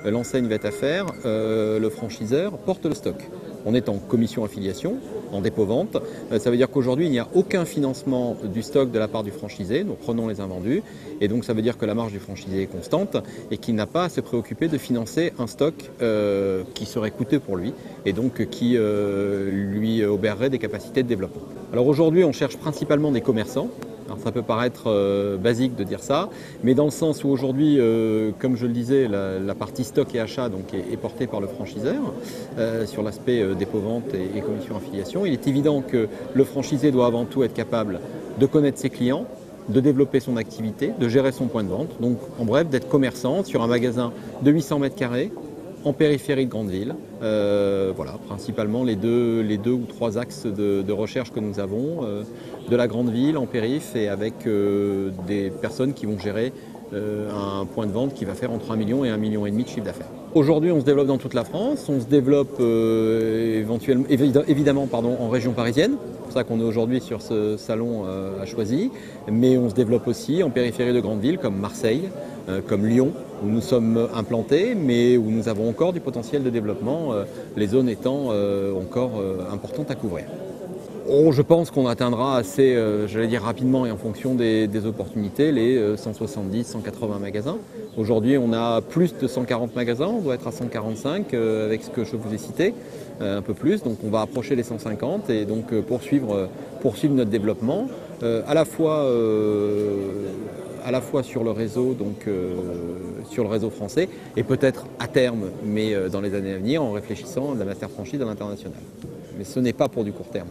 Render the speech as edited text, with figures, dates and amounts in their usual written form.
l'enseigne va à faire, le franchiseur porte le stock. On est en commission affiliation, en dépôt-vente. Ça veut dire qu'aujourd'hui, il n'y a aucun financement du stock de la part du franchisé, donc prenons les invendus. Et donc ça veut dire que la marge du franchisé est constante et qu'il n'a pas à se préoccuper de financer un stock qui serait coûteux pour lui et donc qui lui obérerait des capacités de développement. Alors aujourd'hui, on cherche principalement des commerçants. Alors ça peut paraître basique de dire ça, mais dans le sens où aujourd'hui, comme je le disais, la partie stock et achat donc, est portée par le franchiseur sur l'aspect dépôt-vente et commission affiliation. Il est évident que le franchisé doit avant tout être capable de connaître ses clients, de développer son activité, de gérer son point de vente. Donc en bref, d'être commerçant sur un magasin de 800 mètres carrés en périphérie de grande ville. Voilà, principalement les deux ou trois axes de recherche que nous avons, de la grande ville en périph' et avec des personnes qui vont gérer un point de vente qui va faire entre 1 million et 1,5 million de chiffre d'affaires. Aujourd'hui, on se développe dans toute la France, on se développe évidemment en région parisienne. C'est pour ça qu'on est aujourd'hui sur ce salon à Choisy, mais on se développe aussi en périphérie de grandes villes comme Marseille, comme Lyon, où nous sommes implantés, mais où nous avons encore du potentiel de développement, les zones étant encore importantes à couvrir. Je pense qu'on atteindra assez, j'allais dire rapidement et en fonction des opportunités, les 170, 180 magasins. Aujourd'hui, on a plus de 140 magasins, on doit être à 145 avec ce que je vous ai cité, un peu plus. Donc on va approcher les 150 et donc poursuivre notre développement, à la fois sur le réseau, donc sur le réseau français, et peut-être à terme, mais dans les années à venir, en réfléchissant à la master franchise à l'international. Mais ce n'est pas pour du court terme.